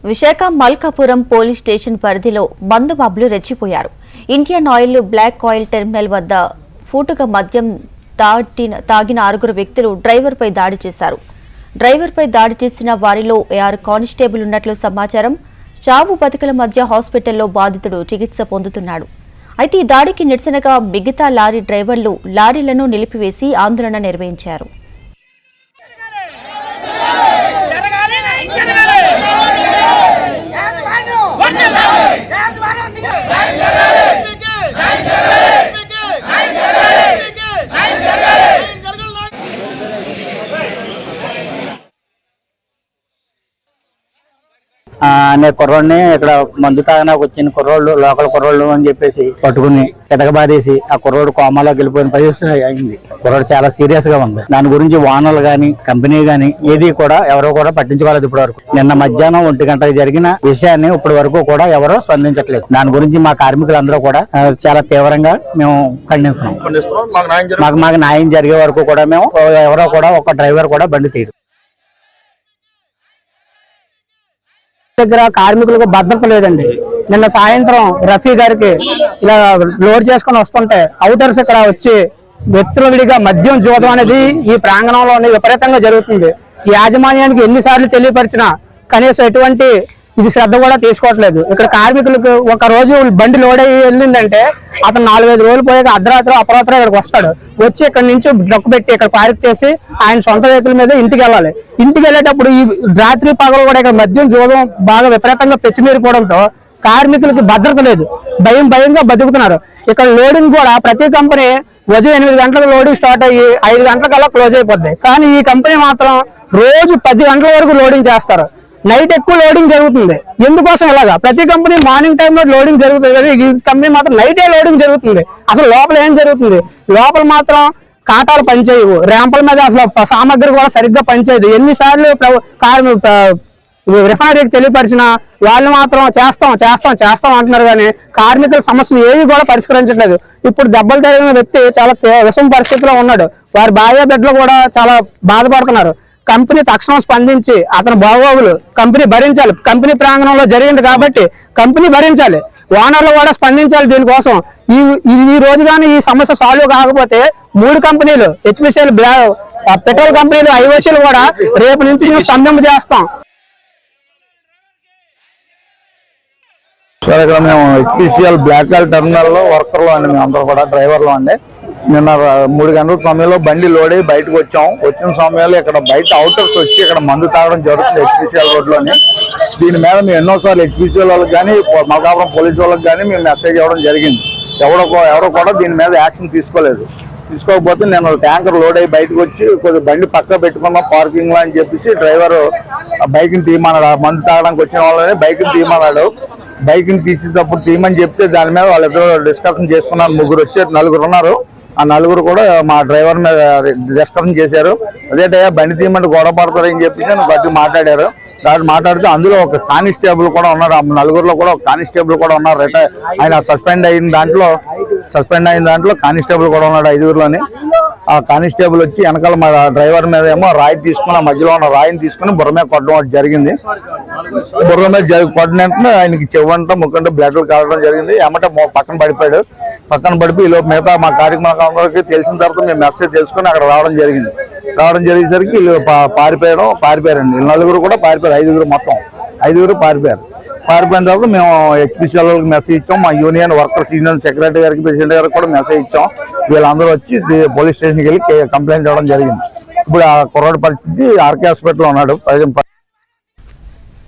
Visakha Malkapuram police station పరిధిలో మందు మబ్బులు రెచ్చిపోయారు. Indian Oil black oil terminal వద్ద ఫూటుగా మద్యం తాగిన 6 వ్యక్తులు డ్రైవర్పై దాడి చేశారు. డ్రైవర్పై దాడి చేసిన వారిలో 6 కానిస్టేబుల్ ఉన్నట్లు సమాచారం. చావు బతుకుల మధ్య హాస్పిటల్లో బాధితుడు చికిత్స పొందుతున్నాడు. అయితే ఈ దాడికి నిరసనగా మిగతా లారీ డ్రైవర్లు లారీలను నిలిపివేసి ఆందోళన నిర్వహించారు. అనే కుర్రోడిని ఇక్కడ మందు తాగనాకు వచ్చిన కుర్రోళ్ళు లోకల్ కుర్రోళ్ళు అని చెప్పేసి పట్టుకుని చితకబాదేసి ఆ కుర్రోడు కోమాలోకి వెళ్ళిపోయిన పరిస్థితి అయింది. కుర్రోడు చాలా సీరియస్ గా ఉంది. దాని గురించి వానలు గాని కంపెనీ గాని ఏది కూడా ఎవరో కూడా పట్టించుకోలేదు ఇప్పటి వరకు. నిన్న మధ్యాహ్నం 1 గంటకు జరిగిన విషయాన్ని ఇప్పటి వరకు కూడా ఎవరో స్పందించట్లేదు. దాని గురించి మా కార్మికులందరూ కూడా చాలా తీవ్రంగా మేము ఖండిస్తున్నాం. మాకు న్యాయం జరిగే వరకు కూడా మేము ఎవరో కూడా ఒక డ్రైవర్ కూడా బండి తీయడు. దగ్గర కార్మికులకు భద్రత లేదండి. నిన్న సాయంత్రం రఫీ గారికి ఇలా లోడ్ చేసుకుని వస్తుంటే అవుటర్స్ ఇక్కడ వచ్చి వ్యక్తులవిడిగా మద్యం జూదం అనేది ఈ ప్రాంగణంలోనే విపరీతంగా జరుగుతుంది. ఈ యాజమాన్యానికి ఎన్నిసార్లు తెలియపరిచినా కనీసం ఎటువంటి ఇది శ్రద్ధ కూడా తీసుకోవట్లేదు. ఇక్కడ కార్మికులకు ఒక రోజు బండి లోడ్ అయ్యి వెళ్ళిందంటే అతను 4-5 రోజులు పోయాక అర్ధరాత్రి అపరాత్రి ఇక్కడికి వస్తాడు. వచ్చి ఇక్కడ నుంచి డొక్కు పెట్టి ఇక్కడ పార్క్ చేసి ఆయన సొంత వెహికల్ మీద ఇంటికి వెళ్ళాలి. ఇంటికి వెళ్ళేటప్పుడు ఈ రాత్రి పగలు కూడా ఇక్కడ మద్యం జూదం బాగా విపరీతంగా పెచ్చిమీరిపోవడంతో కార్మికులకి భద్రత లేదు. భయంగా బతుకుతున్నారు. ఇక్కడ లోడింగ్ కూడా ప్రతి కంపెనీ ఉదయం 8 గంటలకు లోడింగ్ స్టార్ట్ అయ్యి 5 గంటలకల్లా క్లోజ్ అయిపోద్ది. కానీ ఈ కంపెనీ మాత్రం రోజు 10 గంటల వరకు లోడింగ్ చేస్తారు. నైట్ ఎక్కువ లోడింగ్ జరుగుతుంది. ఎందుకోసం ఇలాగా ప్రతి కంపెనీ మార్నింగ్ టైంలో లోడింగ్ జరుగుతుంది కదా, ఈ కంపెనీ మాత్రం నైటే లోడింగ్ జరుగుతుంది. అసలు లోపల ఏం జరుగుతుంది? లోపల మాత్రం కాటాలు పనిచేయవు, ర్యాంపుల మీద అసలు సామగ్రి కూడా సరిగ్గా పనిచేయదు. ఎన్నిసార్లు రిఫైనరీకి తెలియపరిచిన వాళ్ళు మాత్రం చేస్తాం అంటున్నారు. కానీ కార్మికుల సమస్యలు ఏవి కూడా పరిష్కరించట్లేదు. ఇప్పుడు దెబ్బలు తగిలిన వ్యక్తి చాలా విషమ పరిస్థితిలో ఉన్నాడు. వారి భార్య బిడ్డలు కూడా చాలా బాధపడుతున్నారు. కంపెనీ తక్షణం స్పందించి అతని బాగోగులు కంపెనీ భరించాలి. కంపెనీ ప్రాంగణంలో జరిగింది కాబట్టి కంపెనీ భరించాలి. ఓనర్లు కూడా స్పందించాలి దీనికోసం. ఈ రోజు కానీ ఈ సమస్య సాల్వ్ కాకపోతే 3 కంపెనీలు హెచ్పిసిఎల్ పెట్రోల్ కంపెనీలు ఐఓసీలు కూడా రేపు నుంచి మేము సందర్భం చేస్తాం. సార్, ఇక్కడ మేము హెచ్పిసిఎల్ బ్లాక్ ఆయిల్ టెర్మినల్ లో వర్కర్లు అండి, మేము అందరూ కూడా డ్రైవర్లు అండి. నిన్న 3 గంటల సమయంలో బండి లోడ్ అయ్యి బయటకు వచ్చిన సమయంలో ఇక్కడ బయట అవుటర్స్ వచ్చి ఇక్కడ మందు తాగడం జరుగుతుంది హెచ్పిసిఎల్ రోడ్లోని. దీని మీద మేము ఎన్నోసార్లు హెచ్పిసిఎల్ వాళ్ళకి కానీ మల్కాపురం పోలీసు వాళ్ళకి కానీ మేము మెసేజ్ ఇవ్వడం జరిగింది. ఎవరో కూడా దీని మీద యాక్షన్ తీసుకోకపోతే నేను ట్యాంకర్ లోడ్ అయ్యి బయటకు వచ్చి కొద్దిగా బండి పక్క పెట్టుకున్నాం పార్కింగ్ లో అని చెప్పేసి డ్రైవర్ బైక్ని తీయమన్నాడు. మందు తాగడానికి వచ్చిన వాళ్ళని బైక్ని తీయమన్నాడు. బైక్ని తీసేటప్పుడు తీయమని చెప్తే దాని మీద వాళ్ళిద్దరూ డిస్కషన్ చేసుకున్నారు. 3 వచ్చి 4 ఉన్నారు. ఆ 4 కూడా మా డ్రైవర్ మీద డిస్కషన్ చేశారు. అదేటయ్యా బండి తీయమంటే గొడవ పడతారని చెప్పేసి బట్టి మాట్లాడారు. మాట్లాడితే అందులో ఒక కానిస్టేబుల్ కూడా ఉన్నారు. ఆ 4లో కూడా ఒక కానిస్టేబుల్ కూడా ఉన్నారు. ఆయన సస్పెండ్ అయిన దాంట్లో కానిస్టేబుల్ కూడా ఉన్నాడు 5లోని. ఆ కానిస్టేబుల్ వచ్చి వెనకాల మా డ్రైవర్ మీద ఏమో రాయి తీసుకుని ఆ మధ్యలో ఉన్న రాయిని తీసుకుని బుర్ర మీద కొట్టడం జరిగింది. బుర్ర మీద కొట్టినట్టు ఆయనకి చెవంట ముక్కంటే బ్లడ్లు కావడం జరిగింది. ఏమంటే పక్కన పడిపోయి ఈలోపు మిగతా మా కార్యక్రమాలందరికీ తెలిసిన తర్వాత మేము మెసేజ్ తెలుసుకుని అక్కడ రావడం జరిగేసరికి వీళ్ళు పారిపోయారండి. 4 కూడా పారిపోయారు. 5 మొత్తం 5 పారిపోయారు. పారిపోయిన తర్వాత మేము హెచ్పిసిఎల్ వాళ్ళకి మెసేజ్ ఇచ్చాం. మా యూనియన్ వర్కర్స్ యూనియన్ సెక్రటరీ గారికి ప్రెసిడెంట్ గారికి కూడా మెసేజ్ ఇచ్చాం. వీళ్ళందరూ వచ్చి పోలీస్ స్టేషన్కి వెళ్ళి కంప్లైంట్ ఇవ్వడం జరిగింది. ఇప్పుడు ఆ కుర్రాడి పరిస్థితి ఆర్కే హాస్పిటల్లో ఉన్నాడు.